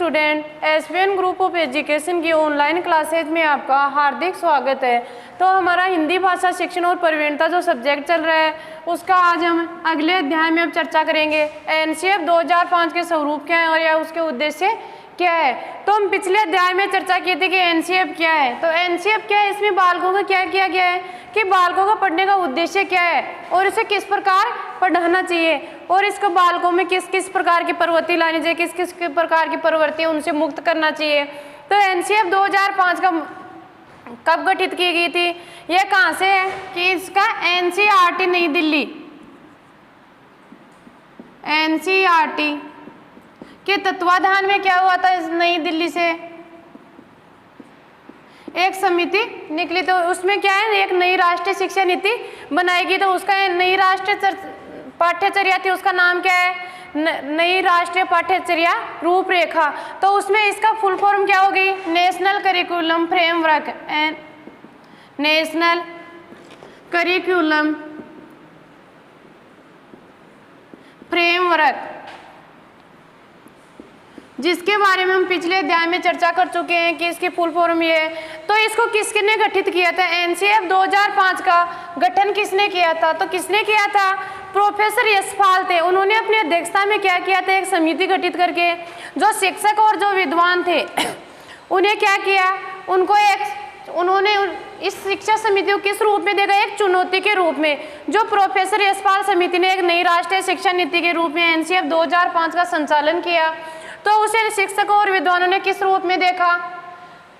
Student, SVN group of education की online classes में आपका हार्दिक स्वागत है। तो हमारा हिंदी भाषा शिक्षण और प्रवीणता जो सब्जेक्ट चल रहा है उसका आज हम अगले अध्याय में अब चर्चा करेंगे। एनसीएफ 2005 के स्वरूप क्या है और या उसके उद्देश्य क्या है। तो हम पिछले अध्याय में चर्चा की थी कि एनसीएफ क्या है। तो एनसीएफ क्या है, इसमें बालकों का क्या किया गया है कि बालकों का पढ़ने का उद्देश्य क्या है और इसे किस प्रकार पढ़ाना चाहिए और इसको बालकों में किस किस प्रकार की प्रवृत्ति लानी चाहिए, किस किस प्रकार की प्रवृत्ति उनसे मुक्त करना चाहिए। तो एनसीएफ 2005 का कब गठित की गई थी, यह कहाँ से है कि इसका एनसीईआरटी नई दिल्ली, एनसीईआरटी के तत्वाधान में क्या हुआ था, इस नई दिल्ली से एक समिति निकली। तो उसमें क्या है, एक नई राष्ट्रीय शिक्षा नीति बनाएगी। तो उसका नई राष्ट्रीय पाठ्यचर्या थी, उसका नाम क्या है, नई राष्ट्रीय पाठ्यचर्या रूपरेखा। तो उसमें इसका फुल फॉर्म क्या होगी, national curriculum framework, national curriculum framework, जिसके बारे में हम पिछले अध्याय में चर्चा कर चुके हैं कि इसकी फुल फॉर्म ये है। तो इसको किसने गठित किया था, एनसीएफ 2005 का गठन किसने किया था, तो किसने किया था, प्रोफेसर यशपाल थे। उन्होंने अपनी अध्यक्षता में क्या किया था, एक समिति गठित करके जो शिक्षक और जो विद्वान थे उन्हें क्या किया, उन्होंने इस शिक्षा समिति को किस रूप में देखा, एक चुनौती के रूप में। जो प्रोफेसर यशपाल समिति ने एक नई राष्ट्रीय शिक्षा नीति के रूप में एनसीएफ 2005 का संचालन किया, तो उसे शिक्षकों और विद्वानों ने किस रूप में देखा,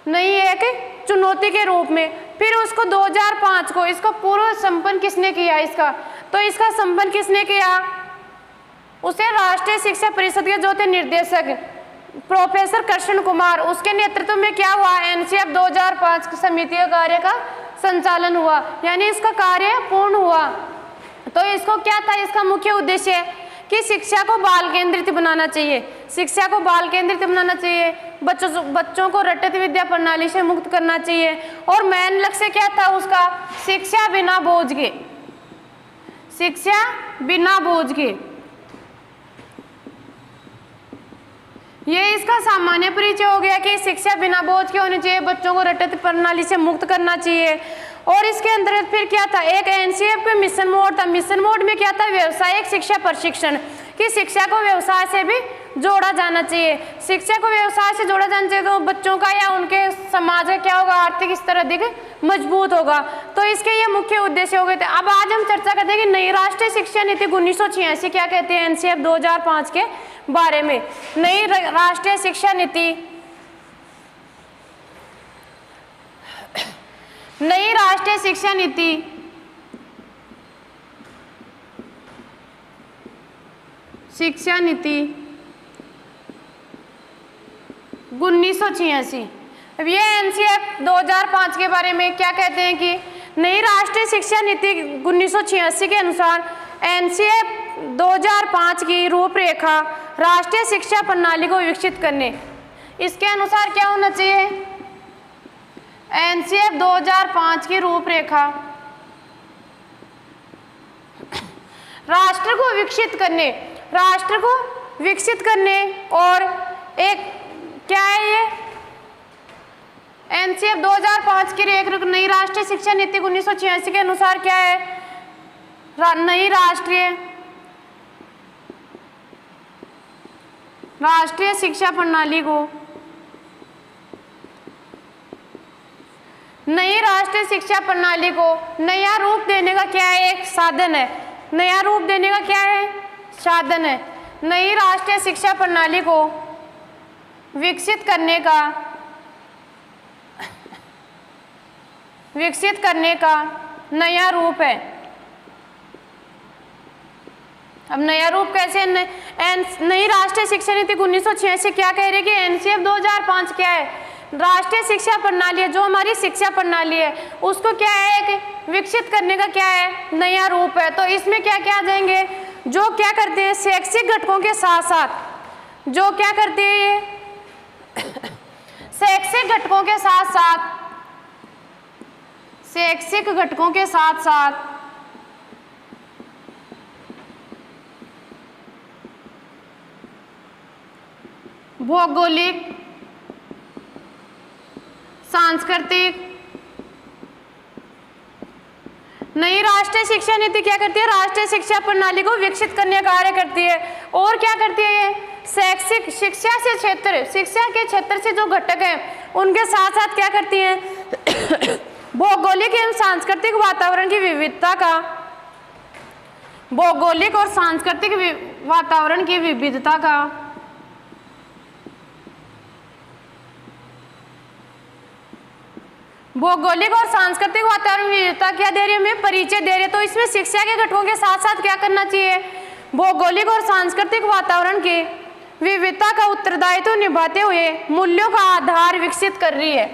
नई एक चुनौती के रूप में। फिर उसको 2005 को इसको पूर्व संपन्न किसने किया, इसका तो इसका संपन्न किसने किया, उसे राष्ट्रीय शिक्षा परिषद के जो थे निर्देशक प्रोफेसर कृष्ण कुमार, उसके नेतृत्व में क्या हुआ, एनसीएफ 2005 की समिति का कार्य का संचालन हुआ, यानी इसका कार्य पूर्ण हुआ। तो इसको क्या था, इसका मुख्य उद्देश्य कि शिक्षा को बाल केंद्रित बनाना चाहिए, शिक्षा को बाल केंद्रित बनाना चाहिए, बच्चों को रटत विद्या प्रणाली से मुक्त करना चाहिए। और मेन लक्ष्य क्या था उसका, शिक्षा बिना बोझ के, शिक्षा बिना बोझ के, ये इसका सामान्य परिचय हो गया कि शिक्षा बिना बोझ के होनी चाहिए, बच्चों को रटत प्रणाली से मुक्त करना चाहिए। और इसके अंतर्गत फिर क्या था, एक एनसीएफ का मिशन मोड था। मिशन मोड में क्या था, व्यवसायिक शिक्षा प्रशिक्षण, कि शिक्षा को व्यवसाय से भी जोड़ा जाना चाहिए। शिक्षा को व्यवसाय से जोड़ा जाना चाहिए तो बच्चों का या उनके समाज का क्या होगा, आर्थिक स्तर अधिक मजबूत होगा। तो इसके ये मुख्य उद्देश्य हो गए थे। अब आज हम चर्चा करते हैं कि नई राष्ट्रीय शिक्षा नीति 1986 क्या कहते हैं एनसीएफ 2005 के बारे में। नई राष्ट्रीय शिक्षा नीति, नई राष्ट्रीय शिक्षा नीति शिक्षा नीति 1986। अब ये एनसीएफ 2005 के बारे में क्या कहते हैं कि नई राष्ट्रीय शिक्षा नीति 1986 के अनुसार एनसीएफ 2005 की रूपरेखा राष्ट्रीय शिक्षा प्रणाली को विकसित करने, इसके अनुसार क्या होना चाहिए, एनसीएफ 2005 की रूपरेखा राष्ट्र को विकसित करने, राष्ट्र को विकसित करने। और एक क्या है ये एनसीएफ 2005 की एक नई राष्ट्रीय शिक्षा नीति 1986 के अनुसार क्या है, नई राष्ट्रीय शिक्षा प्रणाली को, नई राष्ट्रीय शिक्षा प्रणाली को नया रूप देने का क्या है, एक साधन है, नया रूप देने का क्या है, साधन है। नई राष्ट्रीय शिक्षा प्रणाली को विकसित करने का नया रूप है। अब नया रूप कैसे, नई राष्ट्रीय शिक्षा नीति 1986 क्या कह रही है कि एनसीएफ 2005 क्या है, राष्ट्रीय शिक्षा प्रणाली है, जो हमारी शिक्षा प्रणाली है उसको क्या है, एक विकसित करने का क्या है, नया रूप है। तो इसमें क्या क्या आ जाएंगे, जो क्या करते हैं शैक्षिक घटकों के साथ साथ, जो क्या करते हैं ये शैक्षिक घटकों के साथ साथ, शैक्षिक घटकों के साथ साथ भौगोलिक, सांस्कृतिक। नई राष्ट्रीय शिक्षा नीति क्या करती है? राष्ट्रीय शिक्षा प्रणाली को विकसित करने का कार्य करती है। और क्या करती है ये? शैक्षिक शिक्षा से क्षेत्र, शिक्षा के क्षेत्र से जो घटक हैं उनके साथ साथ क्या करती है? भौगोलिक एवं सांस्कृतिक वातावरण की विविधता का, भौगोलिक और सांस्कृतिक वातावरण की विविधता का भौगोलिक और सांस्कृतिक वातावरण की विविधता क्या दे रही है? हमें परिचय दे रही है। तो इसमें शिक्षा के घटकों के साथ साथ क्या करना चाहिए? भौगोलिक और सांस्कृतिक वातावरण की विविधता का उत्तरदायित्व निभाते हुए मूल्यों का आधार विकसित कर रही है।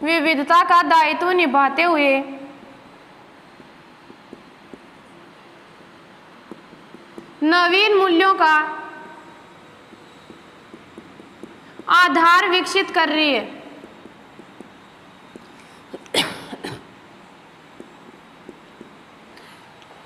विविधता का दायित्व निभाते हुए नवीन मूल्यों का आधार विकसित कर रही है।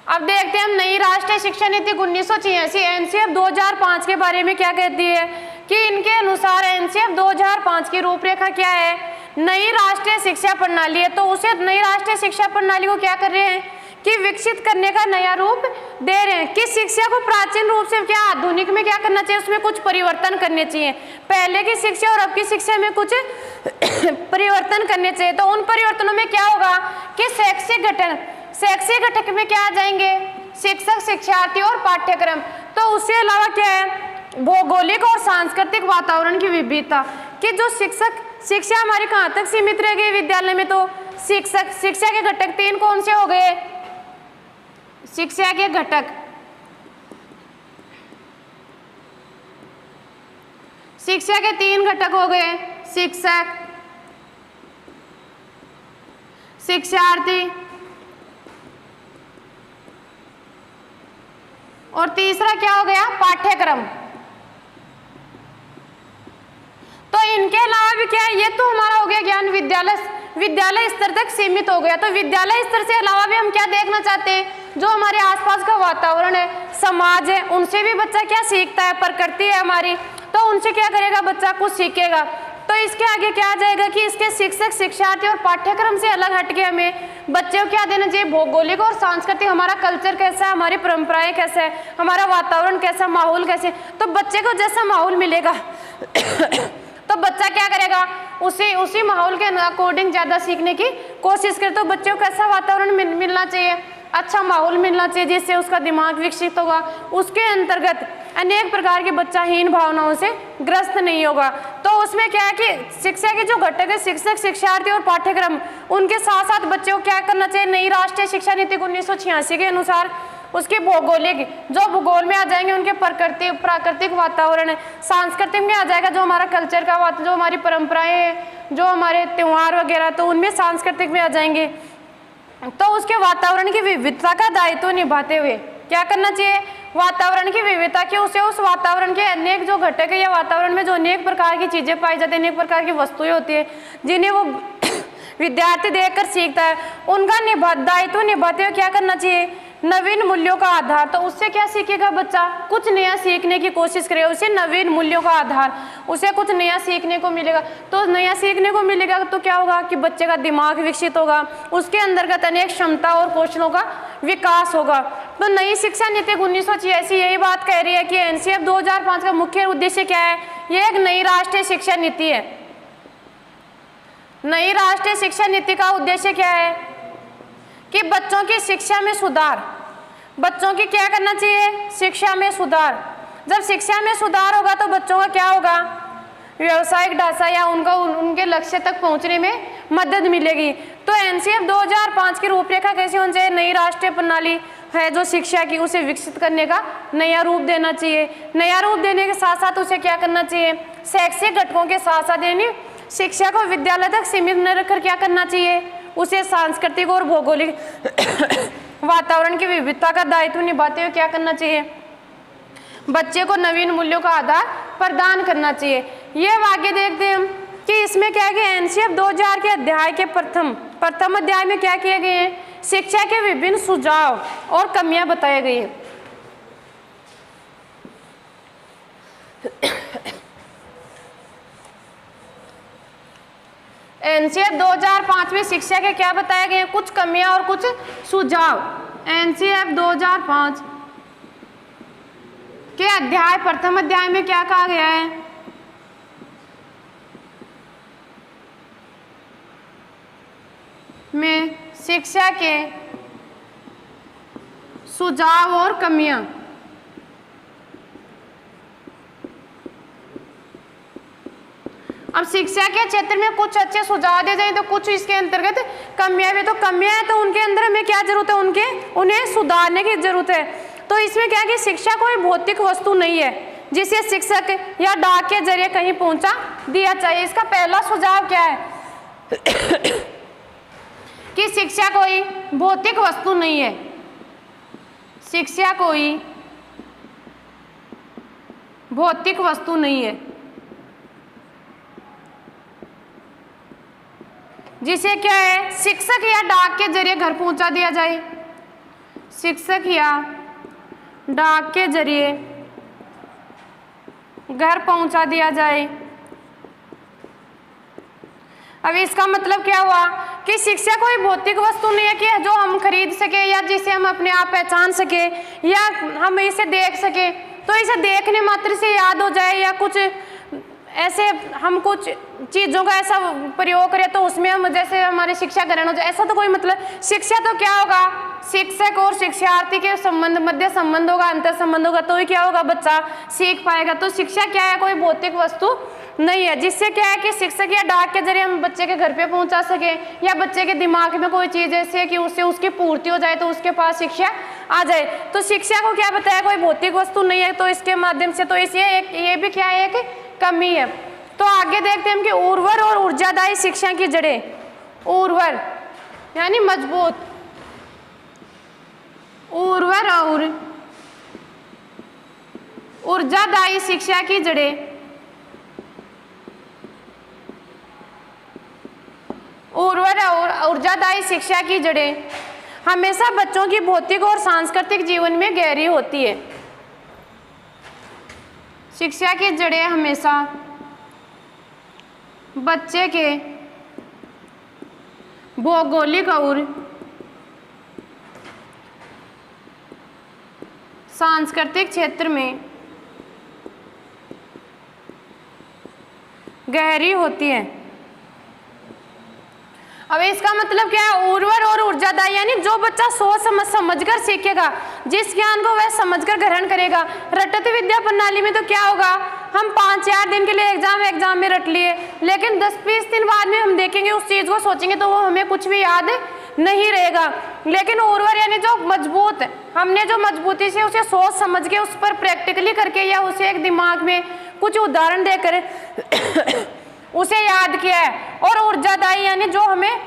अब देखते हैं हम नई राष्ट्रीय शिक्षा नीति 1986 एनसीएफ 2005 के बारे में क्या कहती है कि इनके अनुसार एनसीएफ 2005 की रूपरेखा क्या है? नई राष्ट्रीय शिक्षा प्रणाली है। तो उसे नई राष्ट्रीय शिक्षा प्रणाली को क्या कर रहे हैं कि विकसित करने का नया रूप दे रहे हैं कि शिक्षा को प्राचीन रूप से क्या आधुनिक में क्या करना चाहिए? उसमें कुछ परिवर्तन करने चाहिए। पहले की शिक्षा और अब की शिक्षा में कुछ परिवर्तन करने चाहिए। तो उन परिवर्तनों में क्या होगा कि शैक्षिक घटक में क्या आ जाएंगे? शिक्षक, शिक्षार्थी और पाठ्यक्रम। तो उसके अलावा क्या है? भौगोलिक और सांस्कृतिक वातावरण की विविधता कि जो शिक्षा हमारी कहाँ तक सीमित रह गई विद्यालय में? तो शिक्षा के घटक 3 कौन से हो गए? शिक्षा के घटक, शिक्षा के 3 घटक हो गए, शिक्षक, शिक्षार्थी और तीसरा क्या हो गया? पाठ्यक्रम। तो इनके अलावा भी क्या है? ये तो हमारा हो गया ज्ञान विद्यालय स्तर तक सीमित हो गया। तो विद्यालय स्तर से अलावा भी हम क्या देखना चाहते हैं? जो हमारे आसपास का वातावरण है, समाज है, उनसे भी बच्चा क्या सीखता है? प्रकृति है हमारी, तो उनसे क्या करेगा? बच्चा कुछ सीखेगा। तो इसके आगे क्या आ जाएगा कि इसके शिक्षक, शिक्षार्थी और पाठ्यक्रम से अलग हटके हमें बच्चे को क्या देना चाहिए? भौगोलिक और सांस्कृतिक, हमारा कल्चर कैसा है, हमारी परंपराएं कैसे है, हमारा वातावरण कैसा, माहौल कैसे। तो बच्चे को जैसा माहौल मिलेगा तो बच्चा क्या करेगा? उसी माहौल के अकॉर्डिंग ज़्यादा सीखने की कोशिश करे। तो बच्चों को कैसा वातावरण मिलना चाहिए? अच्छा माहौल मिलना चाहिए जिससे उसका दिमाग विकसित होगा। उसके अंतर्गत अनेक प्रकार की बच्चाहीन भावनाओं से ग्रस्त नहीं होगा। तो उसमें क्या है कि शिक्षा के जो घटक है, शिक्षक, शिक्षार्थी और पाठ्यक्रम, उनके साथ साथ बच्चों को क्या करना चाहिए? नई राष्ट्रीय शिक्षा नीति 1986 के अनुसार उसके भौगोलिक, जो भूगोल में आ जाएंगे उनके प्राकृतिक वातावरण है, सांस्कृतिक में आ जाएगा जो हमारा कल्चर का जो हमारी परंपराएं हैं, जो हमारे त्योहार वगैरह, तो उनमें सांस्कृतिक में आ जाएंगे। तो उसके वातावरण की विविधता का दायित्व निभाते हुए क्या करना चाहिए? वातावरण की विविधता की उसे उस वातावरण के अनेक जो घटक है या वातावरण में जो अनेक प्रकार की चीजें पाई जाती है, अनेक प्रकार की वस्तुएं होती है जिन्हें वो विद्यार्थी देखकर सीखता है, उनका दायित्व निभाते हुए क्या करना चाहिए? नवीन मूल्यों का आधार। तो उससे क्या सीखेगा बच्चा? कुछ नया सीखने की कोशिश करे, उसे नवीन मूल्यों का आधार, उसे कुछ नया सीखने को मिलेगा। तो नया सीखने को मिलेगा तो क्या होगा कि बच्चे का दिमाग विकसित होगा, उसके अंतर्गत अनेक क्षमता और कौशलों का विकास होगा। तो नई शिक्षा नीति 1986 यही बात कह रही है कि एनसीएफ 2005 का मुख्य उद्देश्य क्या है? ये एक नई राष्ट्रीय शिक्षा नीति है। नई राष्ट्रीय शिक्षा नीति का उद्देश्य क्या है कि बच्चों की शिक्षा में सुधार। बच्चों की क्या करना चाहिए? शिक्षा में सुधार। जब शिक्षा में सुधार होगा तो बच्चों का क्या होगा? व्यवसायिक ढांचा या उनके लक्ष्य तक पहुंचने में मदद मिलेगी। तो एनसीएफ 2005 की रूपरेखा कैसी होनी चाहिए? नई राष्ट्रीय प्रणाली है जो शिक्षा की, उसे विकसित करने का नया रूप देना चाहिए। नया रूप देने के साथ साथ उसे क्या करना चाहिए? शैक्षिक घटकों के साथ साथ यानी शिक्षा को विद्यालय तक सीमित न रखकर क्या करना चाहिए? उसे सांस्कृतिक और भौगोलिक वातावरण की विविधता का दायित्व निभाते हुए क्या करना चाहिए? बच्चे को नवीन मूल्यों का आधार प्रदान करना चाहिए। ये वाक्य देखते हैं हम कि इसमें क्या है कि एनसीएफ 2000 के अध्याय के प्रथम अध्याय में क्या किए गए हैं? शिक्षा के विभिन्न सुझाव और कमियां बताई गई हैं। एनसीएफ 2005 में शिक्षा के क्या बताए गए हैं, कुछ कमियां और कुछ सुझाव। एनसीएफ 2005 के अध्याय प्रथम अध्याय में क्या कहा गया है, में शिक्षा के सुझाव और कमियां। अब शिक्षा के क्षेत्र में कुछ अच्छे सुझाव दिए जाए तो कुछ इसके अंतर्गत कमियां भी, तो कमियां हैं तो उनके अंदर हमें क्या जरूरत है, उन्हें सुधारने की जरूरत है। तो इसमें क्या है कि शिक्षा कोई भौतिक वस्तु नहीं है जिसे शिक्षक या डाक के जरिए कहीं पहुंचा दिया चाहिए। इसका पहला सुझाव क्या है कि शिक्षा कोई भौतिक वस्तु नहीं है, शिक्षा कोई भौतिक वस्तु नहीं है जिसे क्या है शिक्षक या डाक के जरिए घर पहुंचा दिया जाए, शिक्षक या डाक के जरिए घर पहुंचा दिया जाए। अब इसका मतलब क्या हुआ कि शिक्षा कोई भौतिक वस्तु नहीं है कि जो हम खरीद सके या जिसे हम अपने आप पहचान सके या हम इसे देख सके तो इसे देखने मात्र से याद हो जाए या कुछ ऐसे हम कुछ चीज़ों का ऐसा प्रयोग करें तो उसमें हम जैसे हमारी शिक्षा ग्रहण हो जाए, ऐसा तो कोई मतलब। शिक्षा तो क्या होगा, शिक्षक और शिक्षार्थी के संबंध मध्य संबंध होगा, अंतर संबंध होगा, तो ही क्या होगा, बच्चा सीख पाएगा। तो शिक्षा क्या है, कोई भौतिक वस्तु नहीं है जिससे क्या है कि शिक्षक या डाक के जरिए हम बच्चे के घर पे पहुंचा सके या बच्चे के दिमाग में कोई चीज़ ऐसे कि उससे उसकी पूर्ति हो जाए तो उसके पास शिक्षा आ जाए। तो शिक्षा को क्या बताया, कोई भौतिक वस्तु नहीं है, तो इसके माध्यम से तो ये भी क्या है, एक कमी है। तो आगे देखते हैं हम कि उर्वर और ऊर्जादायी शिक्षा की जड़ें, उर्वर यानी मजबूत, उर्वर और ऊर्जादायी शिक्षा की जड़ें, उर्वर और ऊर्जादायी शिक्षा की जड़ें हमेशा बच्चों की भौतिक और सांस्कृतिक जीवन में गहरी होती है। शिक्षा की जड़ें हमेशा बच्चे के भौगोलिक और सांस्कृतिक क्षेत्र में गहरी होती है। अब इसका मतलब क्या है, उर्वर और ऊर्जादायी यानी जो बच्चा सोच समझकर सीखेगा, जिस ज्ञान को वह समझकर ग्रहण करेगा। रटत विद्या प्रणाली में तो क्या होगा, हम 5-4 दिन के लिए एग्जाम में रट लिए, लेकिन 10-20 दिन बाद में हम देखेंगे उस चीज़ को, सोचेंगे तो वो हमें कुछ भी याद नहीं रहेगा। लेकिन उर्वर यानी जो मजबूत, हमने जो मजबूती से उसे सोच समझ के उस पर प्रैक्टिकली करके या उसे एक दिमाग में कुछ उदाहरण देकर उसे याद किया है। और ऊर्जादायी यानी जो हमें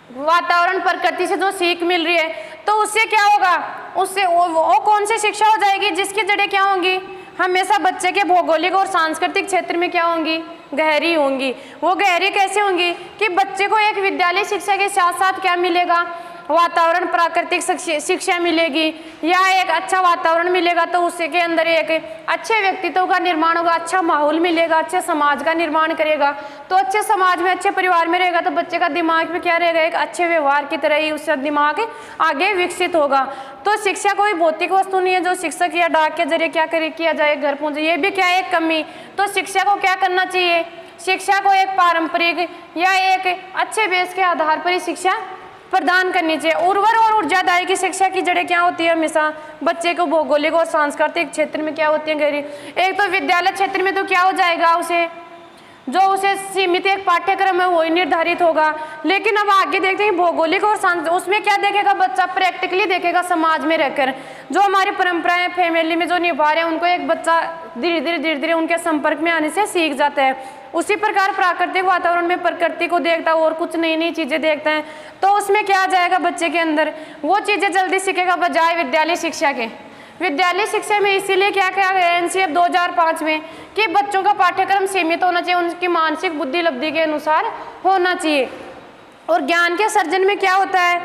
वातावरण प्रकृति से जो सीख मिल रही है, तो उससे क्या होगा, उससे वो कौन सी शिक्षा हो जाएगी जिसकी जड़ें क्या होंगी, हमेशा बच्चे के भौगोलिक और सांस्कृतिक क्षेत्र में क्या होंगी, गहरी होंगी। वो गहरी कैसे होंगी कि बच्चे को एक विद्यालय शिक्षा के साथ साथ क्या मिलेगा, वातावरण प्राकृतिक शिक्षा मिलेगी या एक अच्छा वातावरण मिलेगा, तो उसके अंदर एक अच्छे व्यक्तित्व का निर्माण होगा, अच्छा माहौल मिलेगा, अच्छे समाज का निर्माण करेगा। तो अच्छे समाज में अच्छे परिवार में रहेगा तो बच्चे का दिमाग में क्या रहेगा, एक अच्छे व्यवहार की तरह ही उसका दिमाग आगे विकसित होगा। तो शिक्षा कोई भौतिक वस्तु नहीं है जो शिक्षक या डाक के जरिए क्या किया जाए, घर पहुँचे, ये भी क्या है एक कमी। तो शिक्षा को क्या करना चाहिए, शिक्षा को एक पारंपरिक या एक अच्छे बेस के आधार पर ही शिक्षा प्रदान करनी चाहिए। उर्वर और ऊर्जादायी की शिक्षा की जड़ें क्या होती है, हमेशा बच्चे को भौगोलिक और सांस्कृतिक क्षेत्र में क्या होती है, गहरी। एक तो विद्यालय क्षेत्र में तो क्या हो जाएगा, उसे जो उसे सीमित एक पाठ्यक्रम है वही निर्धारित होगा। लेकिन अब आगे देखते हैं भौगोलिक और उसमें क्या देखेगा बच्चा, प्रैक्टिकली देखेगा समाज में रहकर जो हमारी परंपराएं फैमिली में जो निभा रहे हैं उनको एक बच्चा धीरे धीरे उनके संपर्क में आने से सीख जाता है। उसी प्रकार प्राकृतिक वातावरण में प्रकृति को देखता है और कुछ नई नई चीज़ें देखता है, तो उसमें क्या आ जाएगा बच्चे के अंदर, वो चीज़ें जल्दी सीखेगा बजाय विद्यालय शिक्षा के। विद्यालय शिक्षा में इसीलिए क्या किया गया एनसीएफ 2005 में कि बच्चों का पाठ्यक्रम सीमित होना चाहिए, उनकी मानसिक बुद्धि लब्धि के अनुसार होना चाहिए। और ज्ञान के सर्जन में क्या होता है,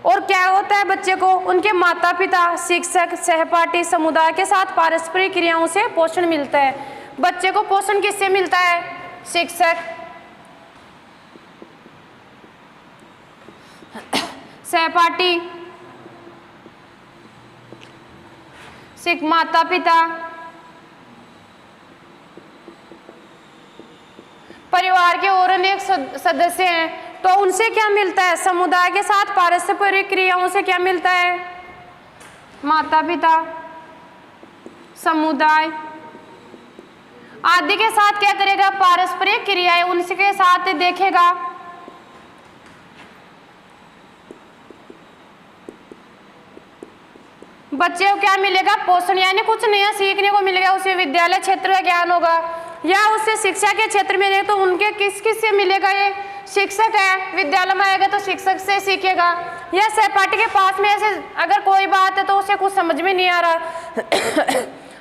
और क्या होता है, बच्चे को उनके माता पिता, शिक्षक, सहपाठी, समुदाय के साथ पारस्परिक क्रियाओं से पोषण मिलता है। बच्चे को पोषण किससे मिलता है, शिक्षक, सहपाठी, माता पिता, परिवार के और अनेक सदस्य हैं तो उनसे क्या मिलता है? समुदाय के साथ पारस्परिक क्रियाओं से क्या मिलता है? माता पिता, समुदाय आदि के साथ क्या करेगा? पारस्परिक क्रियाएं उनके साथ देखेगा। बच्चे को क्या मिलेगा? पोषण, यानी कुछ नया सीखने को मिलेगा। उसे विद्यालय क्षेत्र का ज्ञान होगा या उससे शिक्षा के क्षेत्र में रहे तो उनके किस किस से मिलेगा? ये शिक्षक है, विद्यालय में आएगा तो शिक्षक से सीखेगा। या सहपाठी के पास में ऐसे अगर कोई बात है तो उसे कुछ समझ में नहीं आ रहा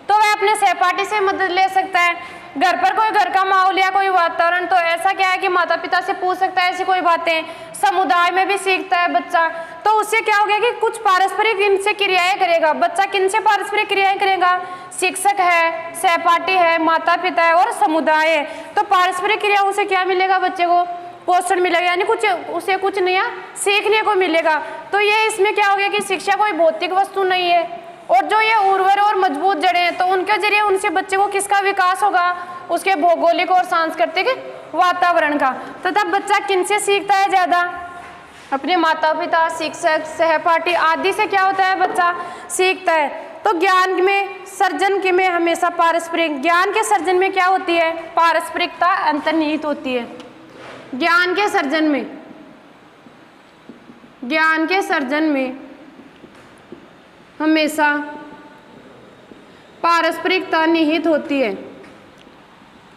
तो वह अपने सहपाठी से मदद ले सकता है। घर पर कोई घर का माहौल या कोई वातावरण तो ऐसा क्या है कि माता पिता से पूछ सकता है ऐसी कोई बातें। समुदाय में भी सीखता है बच्चा तो उससे क्या हो गया कि कुछ पारस्परिक इनसे क्रियाएं करेगा। बच्चा किन से पारस्परिक क्रियाएं करेगा? शिक्षक है, सहपाठी है, माता पिता है और समुदाय है। तो पारस्परिक क्रियाओं से क्या मिलेगा? बच्चे को पोषण मिलेगा, यानी उसे कुछ नया सीखने को मिलेगा। तो ये इसमें क्या हो गया कि शिक्षा कोई भौतिक वस्तु नहीं है और जो ये उर्वर और मजबूत जड़ें हैं तो उनके जरिए उनसे बच्चे को किसका विकास होगा? उसके भौगोलिक और सांस्कृतिक वातावरण का। तथा बच्चा किनसे सीखता है ज़्यादा? अपने माता पिता, शिक्षक, सहपाठी आदि से क्या होता है? बच्चा सीखता है। तो ज्ञान में, सर्जन के में हमेशा पारस्परिक, ज्ञान के सर्जन में क्या होती है? पारस्परिकता अंतर्निहित होती है। ज्ञान के सर्जन में, ज्ञान के सर्जन में हमेशा पारस्परिकता निहित होती है।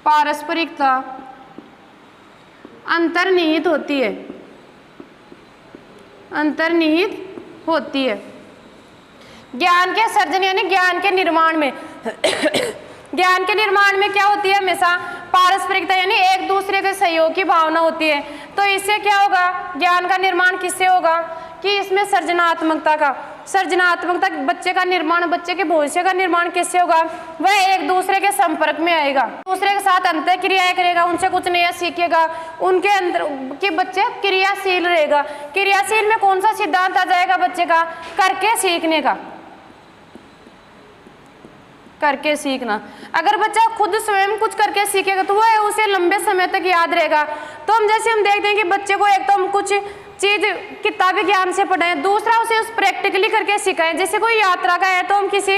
पारस्परिकता अंतर्निहित होती है, अंतर्निहित होती है। ज्ञान के सर्जन यानी ज्ञान के निर्माण में ज्ञान के निर्माण में क्या होती है? हमेशा पारस्परिकता यानी एक दूसरे के सहयोग की भावना होती है। तो इससे क्या होगा? ज्ञान का निर्माण किससे होगा? कि इसमें सृजनात्मकता का, सृजनात्मकता बच्चे का निर्माण, बच्चे के भविष्य का निर्माण किससे होगा? वह एक दूसरे के संपर्क में आएगा, दूसरे के साथ अंतर क्रियाएं करेगा, उनसे कुछ नया सीखेगा, उनके अंदर के बच्चे क्रियाशील रहेगा। क्रियाशील में कौन सा सिद्धांत आ जाएगा बच्चे का? करके सीखने का, करके सीखना। अगर बच्चा खुद स्वयं कुछ करके सीखेगा तो वह उसे लंबे समय तक याद रहेगा। तो हम जैसे हम देखते हैं कि बच्चे को एक तो हम कुछ चीज किताबी ज्ञान से पढ़ाएं, दूसरा उसे उस प्रैक्टिकली करके सिखाएं। जैसे कोई यात्रा का है तो हम किसी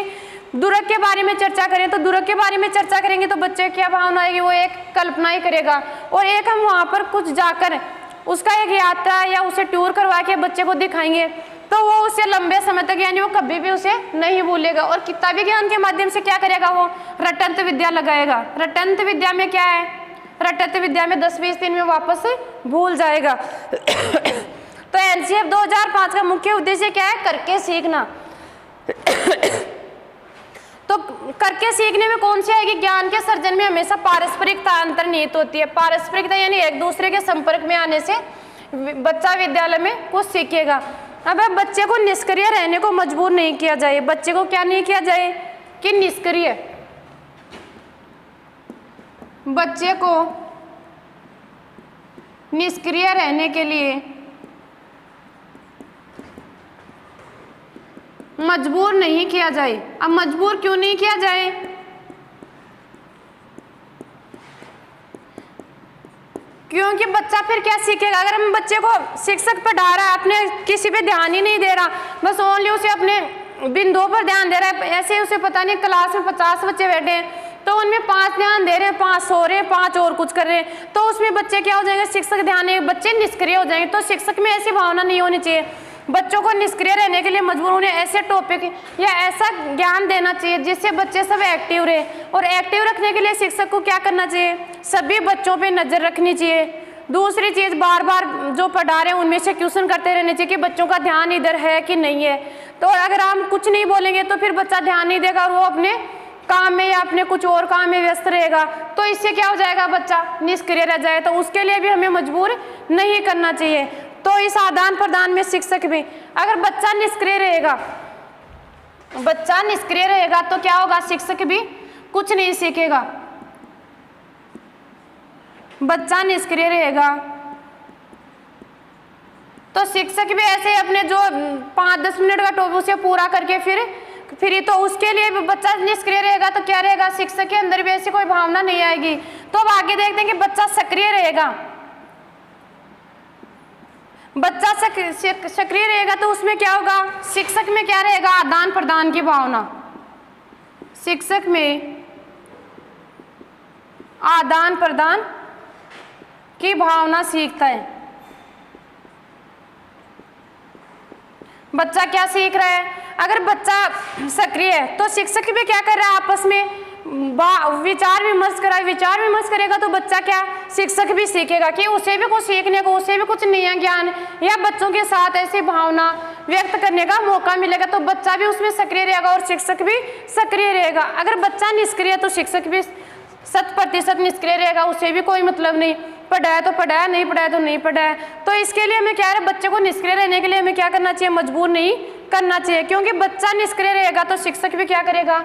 दुर्ग के बारे में चर्चा करें तो दुर्ग के बारे में चर्चा करेंगे तो बच्चे क्या भावना आएगी? वो एक कल्पना ही करेगा। और एक हम वहाँ पर कुछ जाकर उसका एक यात्रा या उसे टूर करवा के बच्चे को दिखाएंगे तो वो उसे लंबे समय तक, यानी वो कभी भी उसे नहीं भूलेगा। और किताबी ज्ञान के माध्यम से क्या करेगा? वो रटंत विद्या लगाएगा। रटंत विद्या में क्या है? रटंत विद्या में 10-20 दिन में वापस भूल जाएगा। तो एनसीएफ 2005 का मुख्य उद्देश्य क्या है? करके सीखना। तो करके सीखने में कौन सी आएगी? ज्ञान के सर्जन में हमेशा पारस्परिकता अंतर्निहित होती है। पारस्परिकता यानी एक दूसरे के संपर्क में आने से बच्चा विद्यालय में कुछ सीखेगा। अब बच्चे को निष्क्रिय रहने को मजबूर नहीं किया जाए। बच्चे को क्या नहीं किया जाए? कि निष्क्रिय, बच्चे को निष्क्रिय रहने के लिए मजबूर नहीं किया जाए। अब मजबूर क्यों नहीं किया जाए? क्योंकि बच्चा फिर क्या सीखेगा? अगर हम बच्चे को शिक्षक पढ़ा रहा है, अपने किसी पे ध्यान ही नहीं दे रहा, बस ओनली उसे अपने बिंदुओं पर ध्यान दे रहा है, ऐसे उसे पता नहीं क्लास में 50 बच्चे बैठे हैं तो उनमें 5 ध्यान दे रहे हैं, 5 सो रहे हैं, 5 और कुछ कर रहे हैं, तो उसमें बच्चे क्या हो जाएंगे? शिक्षक ध्यान नहीं, बच्चे निष्क्रिय हो जाएंगे। तो शिक्षक में ऐसी भावना नहीं होनी चाहिए। बच्चों को निष्क्रिय रहने के लिए मजबूर उन्हें ऐसे टॉपिक या ऐसा ज्ञान देना चाहिए जिससे बच्चे सब एक्टिव रहे। और एक्टिव रखने के लिए शिक्षक को क्या करना चाहिए? सभी बच्चों पे नजर रखनी चाहिए। दूसरी चीज, बार बार जो पढ़ा रहे हैं उनमें से क्वेश्चन करते रहने चाहिए कि बच्चों का ध्यान इधर है कि नहीं है। तो अगर हम कुछ नहीं बोलेंगे तो फिर बच्चा ध्यान नहीं देगा और वो अपने काम में या अपने कुछ और काम में व्यस्त रहेगा। तो इससे क्या हो जाएगा? बच्चा निष्क्रिय रह जाए। तो उसके लिए भी हमें मजबूर नहीं करना चाहिए। तो इस आदान प्रदान में शिक्षक भी, अगर बच्चा निष्क्रिय रहेगा, बच्चा निष्क्रिय रहेगा तो क्या होगा? शिक्षक भी कुछ नहीं सीखेगा। बच्चा निष्क्रिय रहेगा तो शिक्षक भी ऐसे अपने जो 5-10 मिनट का टॉपिक उसे पूरा करके फिर तो उसके लिए भी बच्चा निष्क्रिय रहेगा तो क्या रहेगा, शिक्षक के अंदर भी ऐसी कोई भावना नहीं आएगी। तो अब आगे देखते हैं कि बच्चा सक्रिय रहेगा। बच्चा सक्रिय रहेगा तो उसमें क्या होगा, शिक्षक में क्या रहेगा, आदान प्रदान की भावना। शिक्षक में आदान प्रदान की भावना सीखता है। बच्चा क्या सीख रहा है, अगर बच्चा सक्रिय है तो शिक्षक भी क्या कर रहा है, आपस में विचार विमर्श करा, विचार विमर्श करेगा तो बच्चा क्या, शिक्षक भी सीखेगा कि उसे भी कुछ सीखने को, उसे भी कुछ नया ज्ञान या बच्चों के साथ ऐसी भावना व्यक्त करने का मौका मिलेगा। तो बच्चा भी उसमें सक्रिय रहेगा और शिक्षक भी सक्रिय रहेगा। अगर बच्चा निष्क्रिय तो शिक्षक भी 100% निष्क्रिय रहेगा, उसे भी कोई मतलब नहीं, पढ़ाया तो पढ़ाया, नहीं पढ़ाया तो नहीं पढ़ाया। तो इसके लिए हमें क्या है, बच्चे को निष्क्रिय रहने के लिए हमें क्या करना चाहिए, मजबूर नहीं करना चाहिए। क्योंकि बच्चा निष्क्रिय रहेगा तो शिक्षक भी क्या करेगा,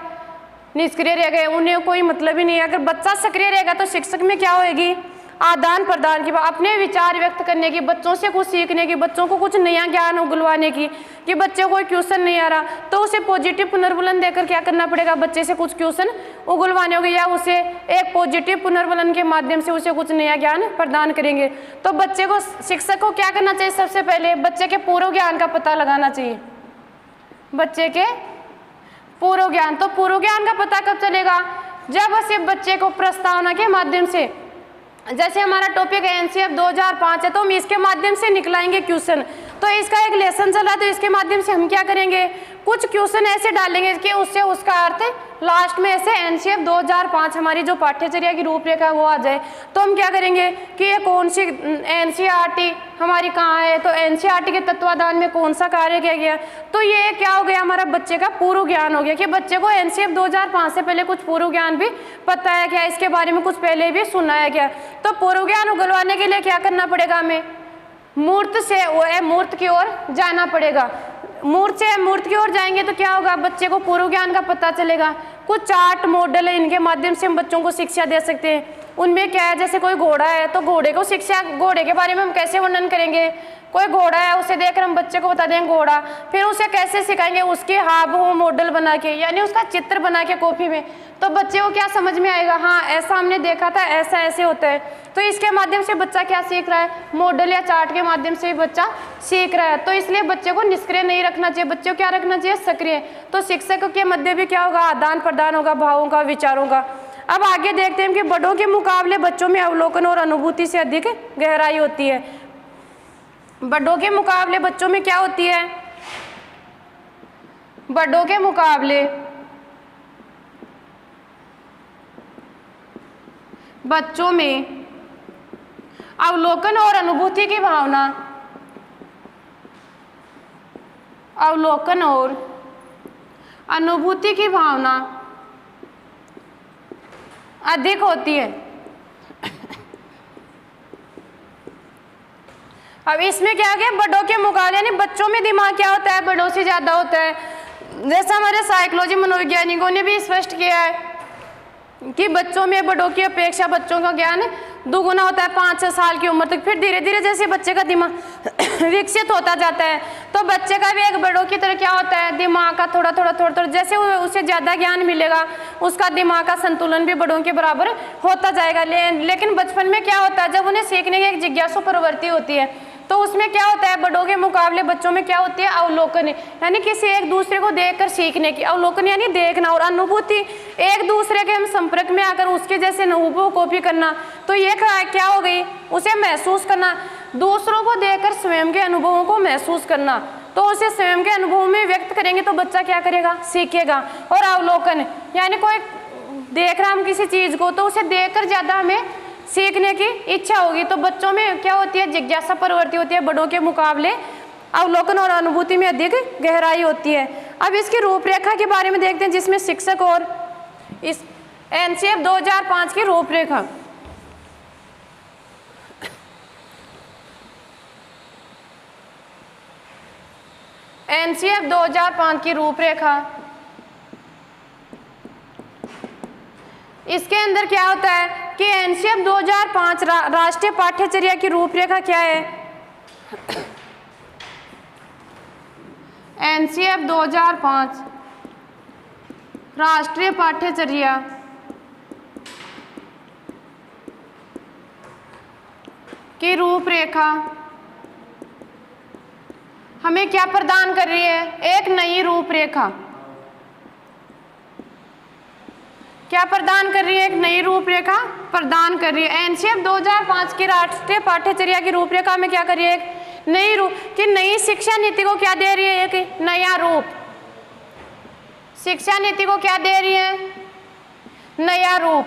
निष्क्रिय रहेगा, उन्हें कोई मतलब ही नहीं है। अगर बच्चा सक्रिय रहेगा तो शिक्षक में क्या होएगी, आदान प्रदान की, अपने विचार व्यक्त करने की, बच्चों से कुछ सीखने की, बच्चों को कुछ नया ज्ञान उगलवाने की। कि बच्चे को कोई क्वेश्चन नहीं आ रहा तो उसे पॉजिटिव पुनर्बलन देकर क्या करना पड़ेगा, बच्चे से कुछ क्वेश्चन उगलवाने होंगे या उसे एक पॉजिटिव पुनर्बलन के माध्यम से उसे कुछ नया ज्ञान प्रदान करेंगे। तो बच्चे को, शिक्षक को क्या करना चाहिए, सबसे पहले बच्चे के पूर्व ज्ञान का पता लगाना चाहिए। बच्चे के पूर्व ज्ञान, तो पूर्व ज्ञान का पता कब चलेगा, जब उसे बच्चे को प्रस्तावना के माध्यम से, जैसे हमारा टॉपिक एनसीएफ 2005 है तो हम इसके माध्यम से निकलाएंगे क्वेश्चन। तो इसका एक लेसन चला तो इसके माध्यम से हम क्या करेंगे, कुछ क्वेश्चन ऐसे डालेंगे कि उससे उसका अर्थ लास्ट में ऐसे एनसीएफ 2005 हमारी जो पाठ्यचर्या की रूपरेखा वो आ जाए। तो हम क्या करेंगे कि ये कौन सी एनसीईआरटी हमारी कहाँ है, तो एनसीईआरटी के तत्वाधान में कौन सा कार्य किया गया। तो ये क्या हो गया, हमारा बच्चे का पूर्व ज्ञान हो गया कि बच्चे को एनसीएफ 2005 से पहले कुछ पूर्व ज्ञान भी पता है क्या, इसके बारे में कुछ पहले भी सुना है क्या। तो पूर्व ज्ञान उगलवाने के लिए क्या करना पड़ेगा, हमें मूर्त से मूर्त की ओर जाना पड़ेगा। मूर्त से मूर्त की ओर जाएंगे तो क्या होगा, बच्चे को पूर्व ज्ञान का पता चलेगा। कुछ चार्ट मॉडल है, इनके माध्यम से हम बच्चों को शिक्षा दे सकते हैं। उनमें क्या है, जैसे कोई घोड़ा है तो घोड़े को शिक्षा, घोड़े के बारे में हम कैसे वर्णन करेंगे, कोई घोड़ा है उसे देखकर हम बच्चे को बता देंगे घोड़ा, फिर उसे कैसे सिखाएंगे, उसके हाव मॉडल बना के, यानी उसका चित्र बना के कॉपी में, तो बच्चे को क्या समझ में आएगा, हाँ ऐसा हमने देखा था, ऐसा ऐसे होता है। तो इसके माध्यम से बच्चा क्या सीख रहा है, मॉडल या चार्ट के माध्यम से भी बच्चा सीख रहा है। तो इसलिए बच्चे को निष्क्रिय नहीं रखना चाहिए, बच्चे को क्या रखना चाहिए, सक्रिय। तो शिक्षक के मध्य भी क्या होगा, आदान प्रदान होगा भावों का, विचारों का। अब आगे देखते हैं कि बड़ों के मुकाबले बच्चों में अवलोकन और अनुभूति से अधिक गहराई होती है। बड़ों के मुकाबले बच्चों में क्या होती है, बड़ों के मुकाबले बच्चों में अवलोकन और अनुभूति की भावना, अवलोकन और अनुभूति की भावना अधिक होती है। अब इसमें क्या है, बड़ों के मुकाबले यानी बच्चों में दिमाग क्या होता है, बड़ों से ज्यादा होता है। जैसा हमारे साइकोलॉजी मनोवैज्ञानिकों ने भी स्पष्ट किया है कि बच्चों में बड़ों की अपेक्षा बच्चों का ज्ञान दोगुना होता है 5-6 साल की उम्र तक। फिर धीरे धीरे जैसे बच्चे का दिमाग विकसित होता जाता है तो बच्चे का भी एक बड़ों की तरह क्या होता है, दिमाग का थोड़ा थोड़ा जैसे उसे ज़्यादा ज्ञान मिलेगा उसका दिमाग का संतुलन भी बड़ों के बराबर होता जाएगा। लेकिन बचपन में क्या होता है, जब उन्हें सीखने की एक जिज्ञासु प्रवृत्ति होती है तो उसमें क्या होता है, बड़ों के मुकाबले बच्चों में क्या होती है, अवलोकन, यानी किसी एक दूसरे को देखकर सीखने की। अवलोकन यानी देखना, और अनुभूति एक दूसरे के हम संपर्क में आकर उसके जैसे अनुभव कॉपी करना। तो ये क्या हो गई, उसे महसूस करना, दूसरों को देखकर स्वयं के अनुभवों को महसूस करना। तो उसे स्वयं के अनुभव में व्यक्त करेंगे तो बच्चा क्या करेगा, सीखेगा। और अवलोकन यानी कोई देख रहा हम किसी चीज को तो उसे देखकर ज्यादा हमें सीखने की इच्छा होगी। तो बच्चों में क्या होती है, जिज्ञासा प्रवृत्ति होती है, बड़ों के मुकाबले अवलोकन और अनुभूति में अधिक गहराई होती है। अब इसकी रूपरेखा के बारे में देखते हैं, जिसमें शिक्षक और इस एनसीएफ 2005 की रूपरेखा। एनसीएफ 2005 की रूपरेखा, इसके अंदर क्या होता है कि एनसीएफ 2005 राष्ट्रीय पाठ्यचर्या की रूपरेखा क्या है, एनसीएफ 2005 राष्ट्रीय पाठ्यचर्या की रूपरेखा हमें क्या प्रदान कर रही है? एक नई रूपरेखा। क्या प्रदान कर रही है? एक नई रूपरेखा प्रदान कर रही है। एनसीएफ 2005 की राष्ट्रीय पाठ्यचर्या की रूपरेखा में क्या कर रही है? एक नई नई शिक्षा नीति को क्या दे रही है? एक नया रूप। शिक्षा नीति को क्या दे रही है? नया रूप।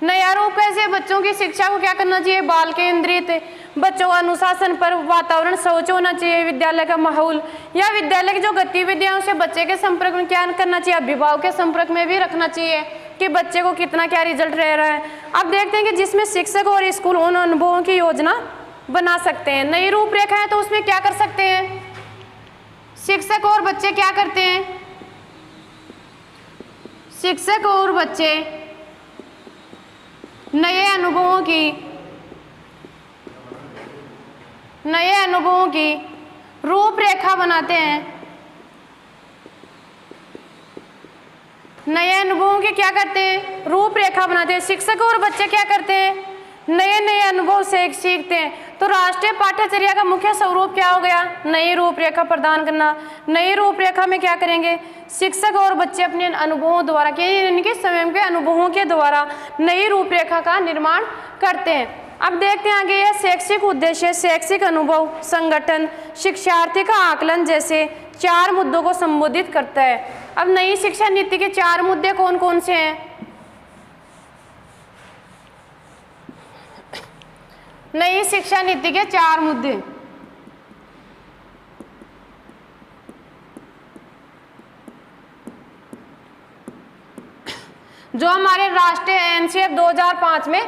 नया रूप कैसे? बच्चों की शिक्षा को क्या करना चाहिए? बाल केंद्रित, बच्चों का अनुशासन पर वातावरण शौच होना चाहिए, विद्यालय का माहौल या विद्यालय की जो गतिविधियां उसे बच्चे के संपर्क में क्या करना चाहिए? अभिभावक के संपर्क में भी रखना चाहिए कि बच्चे को कितना क्या रिजल्ट रह रहा है। अब देखते हैं कि जिसमें शिक्षक और स्कूल उन अनुभवों की योजना बना सकते हैं। नई रूपरेखा है तो उसमें क्या कर सकते हैं? शिक्षक और बच्चे क्या करते हैं? शिक्षक और बच्चे नए अनुभवों की रूपरेखा बनाते हैं। नए अनुभवों की क्या करते हैं? रूपरेखा बनाते हैं। शिक्षक और बच्चे क्या करते हैं? नए नए अनुभव से सीखते हैं। तो राष्ट्रीय पाठ्यचर्या का मुख्य स्वरूप क्या हो गया? नई रूपरेखा प्रदान करना। नई रूपरेखा में क्या करेंगे? शिक्षक और बच्चे अपने अनुभवों द्वारा इनके स्वयं के अनुभवों के द्वारा नई रूपरेखा का निर्माण करते हैं। अब देखते हैं आगे, यह शैक्षिक उद्देश्य, शैक्षिक अनुभव, संगठन, शिक्षार्थी का आकलन जैसे 4 मुद्दों को संबोधित करता है। अब नई शिक्षा नीति के 4 मुद्दे कौन कौन से हैं? नई शिक्षा नीति के 4 मुद्दे। जो हमारे राष्ट्रीय एनसीएफ 2005 में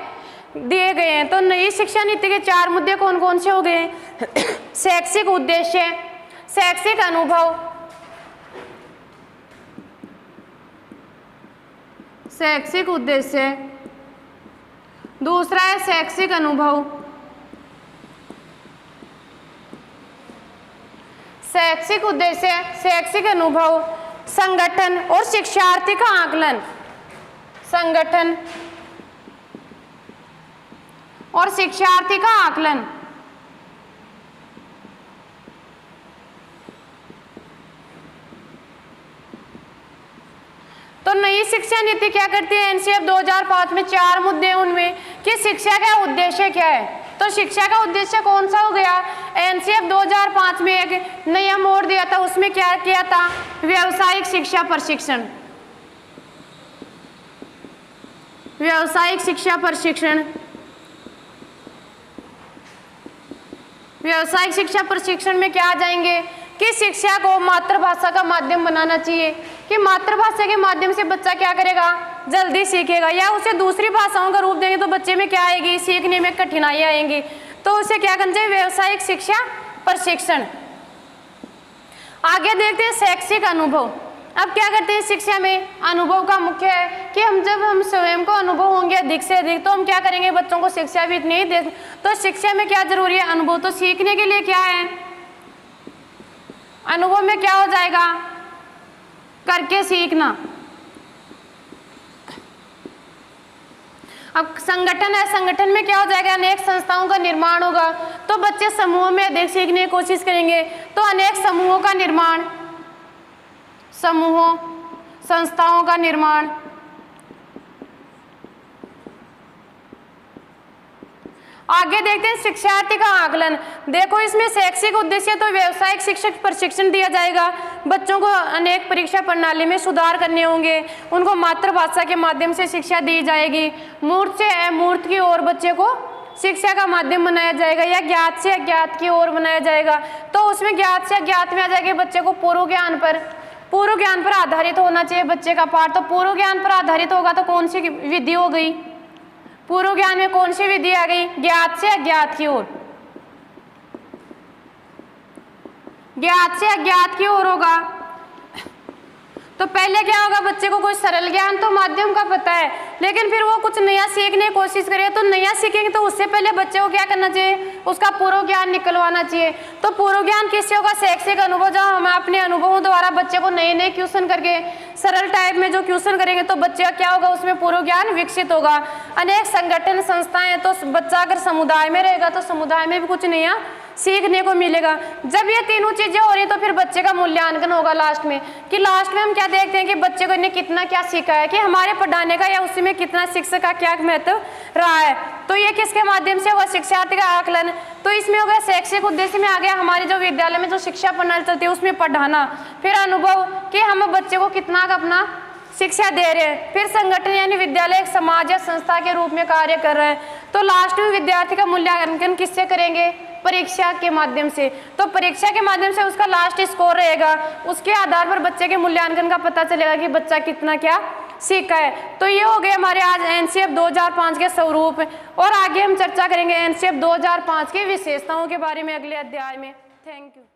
दिए गए हैं। तो नई शिक्षा नीति के 4 मुद्दे कौन कौन से हो गए? शैक्षिक उद्देश्य, शैक्षिक अनुभव, शैक्षिक उद्देश्य, दूसरा है शैक्षिक अनुभव, शैक्षिक उद्देश्य, शैक्षिक अनुभव, संगठन और शिक्षार्थी का आकलन। संगठन और शिक्षार्थी का आकलन। तो नई शिक्षा नीति क्या करती है? एनसीएफ 2005 में 4 मुद्दे हैं उनमें कि शिक्षा का उद्देश्य क्या है। तो शिक्षा का उद्देश्य कौन सा हो गया? एनसीएफ 2005 में एक नया मोड़ दिया था, उसमें क्या किया था? व्यावसायिक शिक्षा प्रशिक्षण। व्यावसायिक शिक्षा प्रशिक्षण। व्यावसायिक शिक्षा प्रशिक्षण में क्या आ जाएंगे कि शिक्षा को मातृभाषा का माध्यम बनाना चाहिए कि मातृभाषा के माध्यम से बच्चा क्या करेगा? जल्दी सीखेगा। या उसे दूसरी भाषाओं का रूप देंगे तो बच्चे में क्या आएगी? सीखने में कठिनाइयाँ आएंगी। तो उसे क्या करना चाहिए? व्यावसायिक शिक्षा प्रशिक्षण। आगे देखते हैं शैक्षिक अनुभव। अब क्या करते हैं शिक्षा में? अनुभव का मुख्य है कि जब हम स्वयं को अनुभव होंगे अधिक से अधिक तो हम क्या करेंगे? बच्चों को शिक्षा भी इतनी ही दे। तो शिक्षा में क्या जरूरी है? अनुभव। तो सीखने के लिए क्या है? अनुभव में क्या हो जाएगा? करके सीखना। अब संगठन है, संगठन में क्या हो जाएगा? अनेक संस्थाओं का निर्माण होगा तो बच्चे समूहों में अधिक सीखने की कोशिश करेंगे। तो अनेक समूहों का निर्माण, समूहों, संस्थाओं का निर्माण। आगे देखते हैं शिक्षार्थी का आकलन। देखो इसमें शैक्षिक उद्देश्य तो व्यावसायिक शिक्षक प्रशिक्षण दिया जाएगा। बच्चों को अनेक परीक्षा प्रणाली में सुधार करने होंगे, उनको मातृभाषा के माध्यम से शिक्षा दी जाएगी। मूर्त से अमूर्त की ओर बच्चे को शिक्षा का माध्यम बनाया जाएगा या ज्ञात से अज्ञात की ओर बनाया जाएगा। तो उसमें ज्ञात से अज्ञात में आ जाएगा बच्चे को पूर्व ज्ञान पर आधारित होना चाहिए बच्चे का पाठ। तो पूर्व ज्ञान पर आधारित होगा तो कौन सी विधि हो गई? पूर्व ज्ञान में कौन सी विधि आ गई? ज्ञात से अज्ञात की ओर। ज्ञात से अज्ञात की ओर होगा तो पहले क्या होगा, बच्चे को कोई सरल ज्ञान तो माध्यम का पता है, लेकिन फिर वो कुछ नया सीखने की कोशिश करे तो नया सीखेंगे तो उससे पहले बच्चे को क्या करना चाहिए, उसका पूर्व ज्ञान निकलवाना चाहिए। तो पूर्व ज्ञान किससे होगा, शैक्षिक अनुभव, जब हम अपने अनुभवों द्वारा बच्चे को नए नए क्वेश्चन करके सरल टाइप में जो क्वेश्चन करेंगे तो बच्चे का क्या होगा, उसमें पूर्व ज्ञान विकसित होगा। अनेक संगठन संस्थाएं हैं, तो बच्चा अगर समुदाय में रहेगा तो समुदाय में भी कुछ नया सीखने को मिलेगा। जब ये तीनों चीजें हो रही तो फिर बच्चे का मूल्यांकन होगा लास्ट में, कि लास्ट में हम क्या देखते हैं कि बच्चे को ने कितना क्या सीखा है, कि हमारे पढ़ाने का या उसी में कितना शिक्षक का क्या महत्व रहा है। तो ये किसके माध्यम से होगा, शिक्षार्थी का आकलन। तो इसमें हो गया शैक्षिक उद्देश्य में आ गया हमारे जो विद्यालय में जो शिक्षा प्रणाली चलती है उसमें पढ़ाना, फिर अनुभव कि हम बच्चे को कितना अपना शिक्षा दे रहे हैं, फिर संगठन यानी विद्यालय एक समाज या संस्था के रूप में कार्य कर रहे हैं। तो लास्ट में विद्यार्थी का मूल्यांकन किससे करेंगे, परीक्षा के माध्यम से। तो परीक्षा के माध्यम से उसका लास्ट स्कोर रहेगा, उसके आधार पर बच्चे के मूल्यांकन का पता चलेगा कि बच्चा कितना क्या सीखा है। तो ये हो गए हमारे आज एनसीएफ 2005 के स्वरूप, और आगे हम चर्चा करेंगे एनसीएफ 2005 की विशेषताओं के बारे में अगले अध्याय में। Thank you.